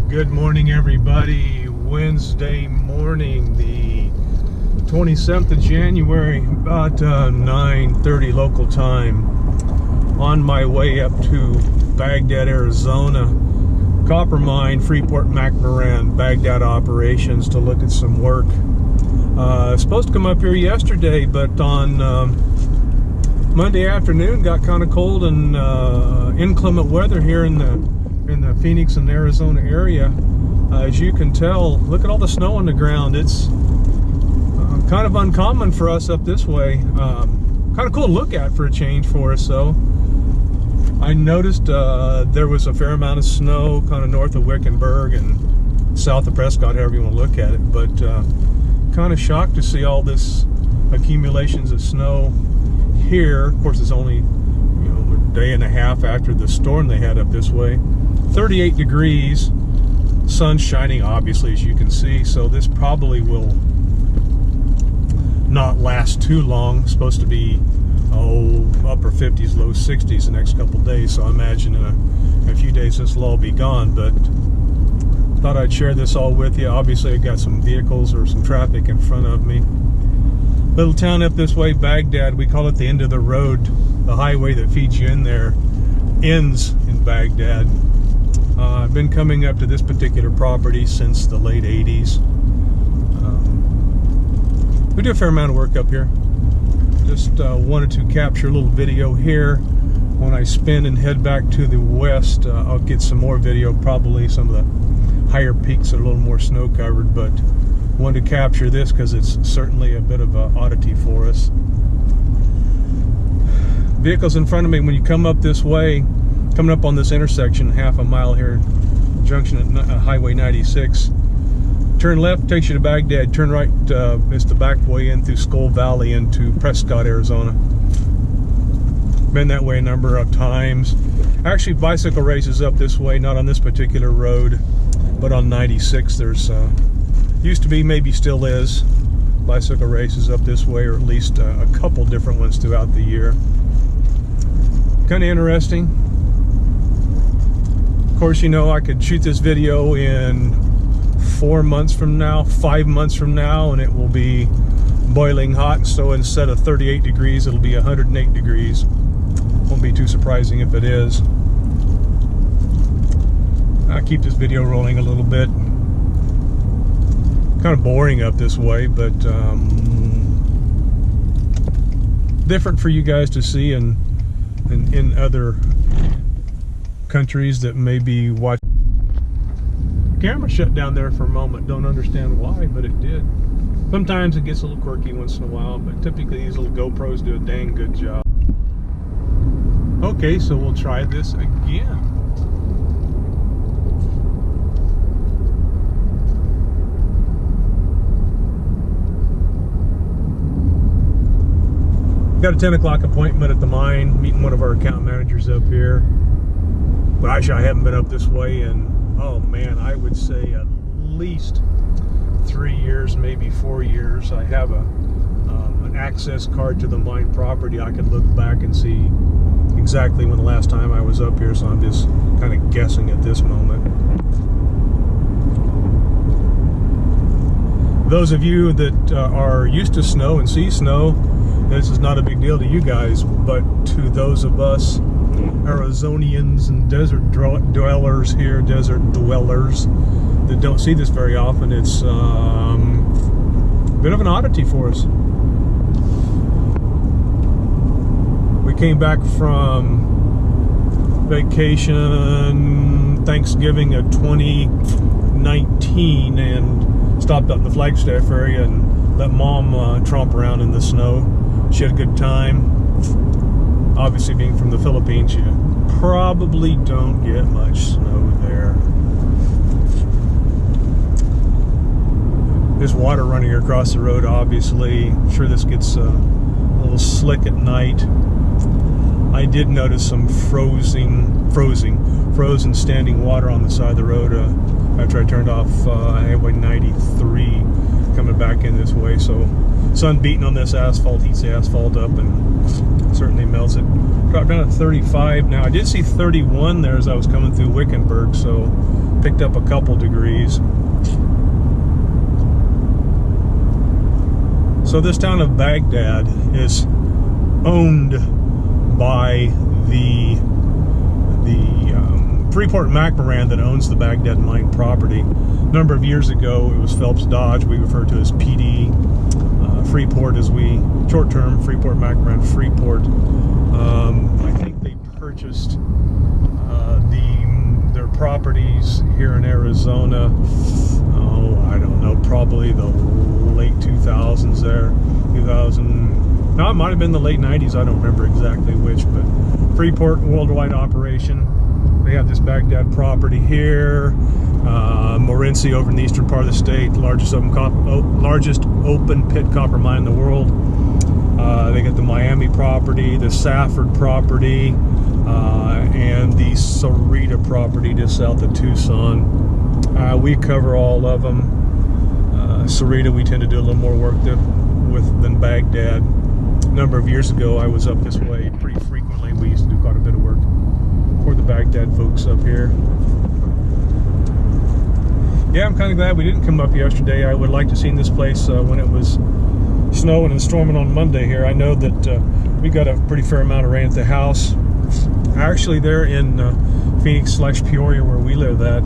Good morning, everybody. Wednesday morning, the 27th of January, about 9:30 local time. On my way up to Bagdad, Arizona. Copper mine, Freeport McMoran, Bagdad operations to look at some work. Supposed to come up here yesterday, but on Monday afternoon got kind of cold and inclement weather here in the Phoenix and Arizona area. As you can tell, look at all the snow on the ground. It's kind of uncommon for us up this way. Kind of cool to look at for a change for us. So I noticed there was a fair amount of snow kind of north of Wickenburg and south of Prescott, however you want to look at it. But kind of shocked to see all this accumulations of snow here. Of course, it's only a day and a half after the storm they had up this way. 38 degrees, sun shining obviously, as you can see, so this probably will not last too long. It's supposed to be upper 50s, low 60s the next couple days, so I imagine in a few days this will all be gone. But thought I'd share this all with you. Obviously I got some vehicles or some traffic in front of me. Little town up this way, Bagdad, we call it the end of the road. The highway that feeds you in there ends in Bagdad. I've been coming up to this particular property since the late 80s. We do a fair amount of work up here. Just wanted to capture a little video here. When I spin and head back to the west, I'll get some more video, probably some of the higher peaks that are a little more snow covered, but wanted to capture this because it's certainly a bit of an oddity for us. Vehicles in front of me, when you come up this way, coming up on this intersection, half a mile here, junction at Highway 96. Turn left, takes you to Bagdad. Turn right, it's the back way in through Skull Valley into Prescott, Arizona. Been that way a number of times. Actually, bicycle races up this way, not on this particular road, but on 96. There's, used to be, maybe still is, bicycle races up this way, or at least a couple different ones throughout the year. Kind of interesting. Of course, I could shoot this video in 4 months from now, 5 months from now, and it will be boiling hot. So instead of 38 degrees, it'll be 108 degrees. Won't be too surprising if it is. I'll keep this video rolling a little bit. Kind of boring up this way, but different for you guys to see in other countries that may be watching. Camera shut down there for a moment. Don't understand why, but it did. Sometimes it gets a little quirky once in a while, but typically these little GoPros do a dang good job. Okay, so we'll try this again. Got a 10 o'clock appointment at the mine, meeting one of our account managers up here. Gosh, I haven't been up this way in, oh man, I would say at least 3 years, maybe 4 years. I have an access card to the mine property. I could look back and see exactly when the last time I was up here, so I'm just kind of guessing at this moment. Those of you that are used to snow and see snow, this is not a big deal to you guys, but to those of us Arizonians and desert dwellers here, that don't see this very often, it's a bit of an oddity for us. We came back from vacation Thanksgiving of 2019 and stopped up in the Flagstaff area and let Mom tromp around in the snow. She had a good time. Obviously, being from the Philippines, you probably don't get much snow there. There's water running across the road, obviously. I'm sure this gets a little slick at night. I did notice some frozen standing water on the side of the road after I turned off Highway 93 coming back in this way. So sun beating on this asphalt heats the asphalt up and certainly melts it. Dropped down to 35 now. I did see 31 there as I was coming through Wickenburg, so picked up a couple degrees. So this town of Baghdad is owned by the Freeport-McMoran that owns the Baghdad mine property. A number of years ago, it was Phelps Dodge. We refer to as PD. Freeport as we short-term Freeport-McMoran Freeport. I think they purchased their properties here in Arizona. Oh, I don't know, probably the late 2000s there. 2000. No, it might have been the late 90s. I don't remember exactly which, but Freeport worldwide operation. They have this Baghdad property here. Morenci over in the eastern part of the state, largest open pit copper mine in the world. They got the Miami property, the Safford property, and the Sarita property just south of Tucson. We cover all of them. Sarita we tend to do a little more work with than Baghdad. A number of years ago I was up this way pretty frequently. We used to do quite a bit of work for the Baghdad folks up here. Yeah, I'm kind of glad we didn't come up yesterday. I would like to see this place when it was snowing and storming on Monday here. I know that we got a pretty fair amount of rain at the house. Actually, there in Phoenix/Peoria, where we live at,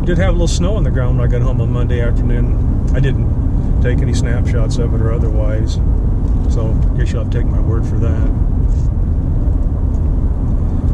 did have a little snow on the ground when I got home on Monday afternoon. I didn't take any snapshots of it or otherwise, so I guess you'll have to take my word for that.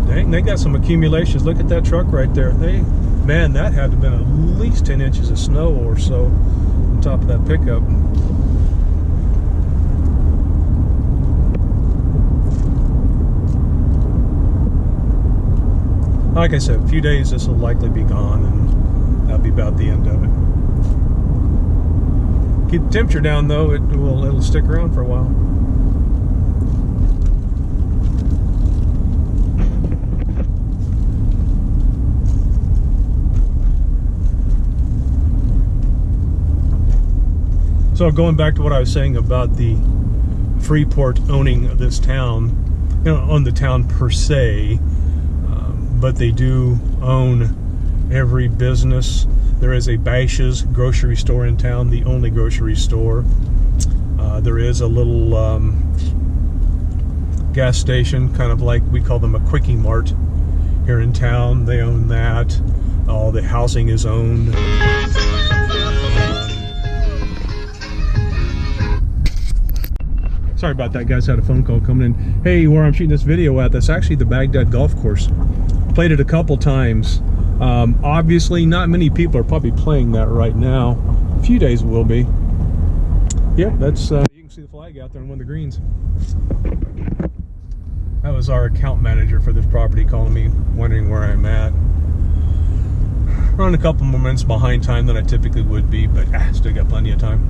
Dang, they got some accumulations. Look at that truck right there. Man, that had to have been at least 10 inches of snow or so on top of that pickup. Like I said, a few days this will likely be gone, and that'll be about the end of it. Keep the temperature down though, it'll stick around for a while. So going back to what I was saying about the Freeport owning this town, they don't own the town per se, but they do own every business. There is a Bash's grocery store in town, the only grocery store. There is a little gas station, kind of like we call them a Quickie Mart here in town. They own that. All the housing is owned. Sorry about that, guys. Had a phone call coming in. Hey, where I'm shooting this video at, that's actually the Baghdad golf course. Played it a couple times. Obviously, not many people are probably playing that right now. A few days will be. Yep, that's you can see the flag out there on one of the greens. That was our account manager for this property calling me, wondering where I'm at. Running a couple more minutes behind time than I typically would be, but still got plenty of time.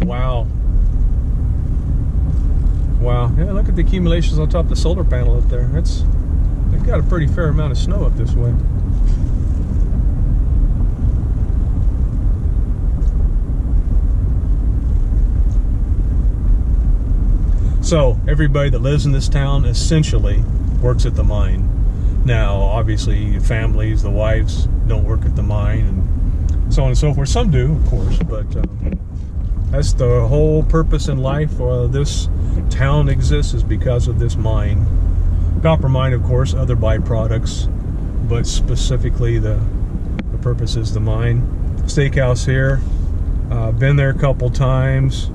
Wow. Wow. Yeah, look at the accumulations on top of the solar panel up there. They've got a pretty fair amount of snow up this way. So everybody that lives in this town essentially works at the mine. Now, obviously, families, the wives don't work at the mine, and so on and so forth. Some do, of course, but that's the whole purpose in life. This town exists is because of this mine. Copper mine, of course, other byproducts, but specifically the purpose is the mine. Steakhouse here. Been there a couple times.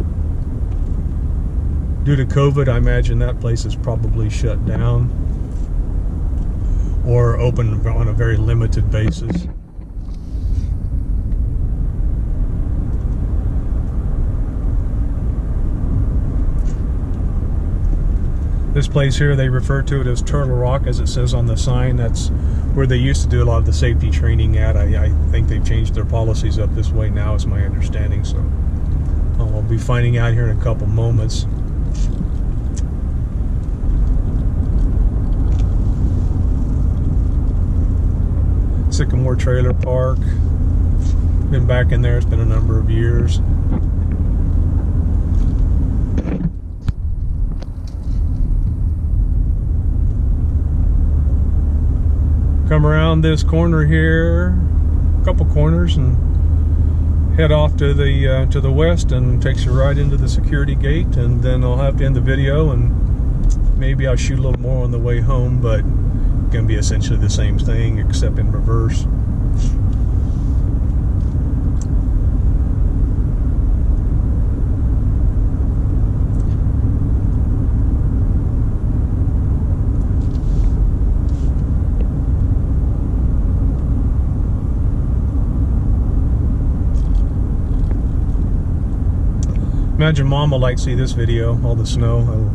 Due to COVID, I imagine that place is probably shut down or open on a very limited basis. This place here, they refer to it as Turtle Rock, as it says on the sign. That's where they used to do a lot of the safety training at. I think they've changed their policies up this way now, is my understanding. So I'll be finding out here in a couple moments. Sycamore Trailer Park. Been back in there, it's been a number of years. Come around this corner here, a couple corners, and head off to the west, and takes you right into the security gate. And then I'll have to end the video, and maybe I'll shoot a little more on the way home, but it's gonna be essentially the same thing except in reverse. Imagine Mom will like to see this video, all the snow.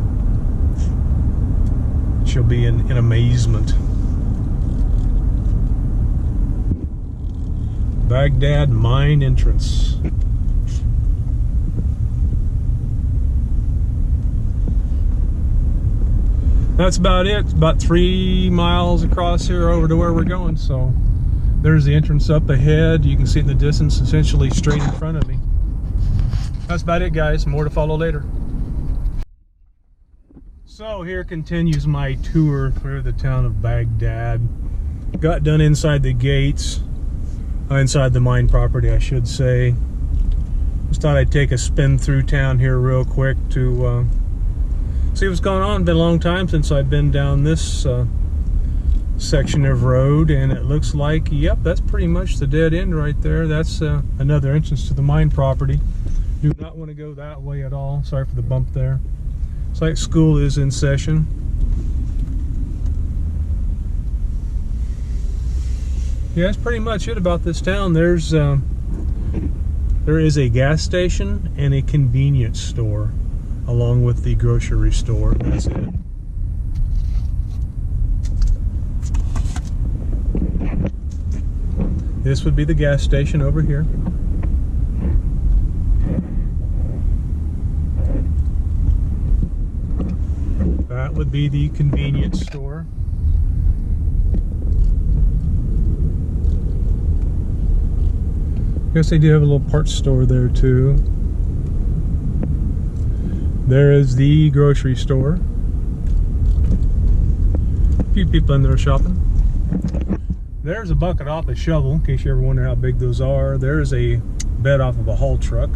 She'll be in amazement. Bagdad mine entrance. That's about it. It's about 3 miles across here over to where we're going. So there's the entrance up ahead. You can see it in the distance, essentially straight in front of me. That's about it, guys. More to follow later. So here continues my tour through the town of Bagdad. Got done inside the gates, inside the mine property, I should say. Just thought I'd take a spin through town here real quick to see what's going on. Been a long time since I've been down this section of road, and it looks like, yep, that's pretty much the dead end right there. That's another entrance to the mine property. Do not want to go that way at all. Sorry for the bump there. It's like school is in session. Yeah, that's pretty much it about this town. There is a gas station and a convenience store along with the grocery store. That's it. This would be the gas station over here. That would be the convenience store. I guess they do have a little parts store there too. There is the grocery store. A few people in there shopping. There's a bucket off a shovel, in case you ever wonder how big those are. There's a bed off of a haul truck.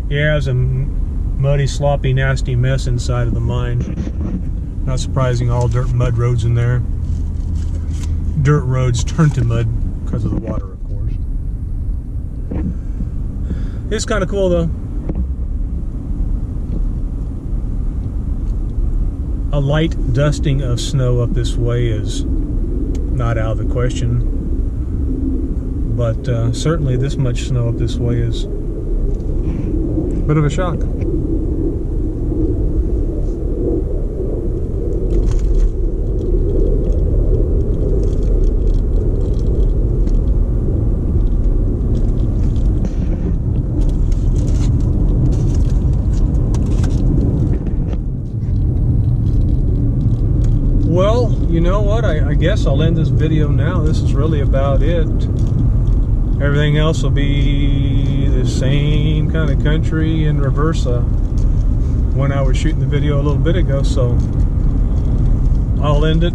Yeah, there's a muddy, sloppy, nasty mess inside of the mine. Not surprising, all dirt and mud roads in there. Dirt roads turn to mud because of the water, of course. It's kind of cool though. A light dusting of snow up this way is not out of the question. But certainly this much snow up this way is a bit of a shock. Well, you know what? I guess I'll end this video now. This is really about it. Everything else will be the same kind of country in reverse when I was shooting the video a little bit ago. So I'll end it.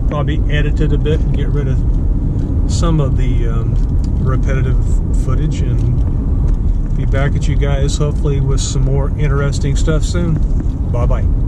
Probably edit it a bit and get rid of some of the repetitive footage, and be back at you guys hopefully with some more interesting stuff soon. Bye bye.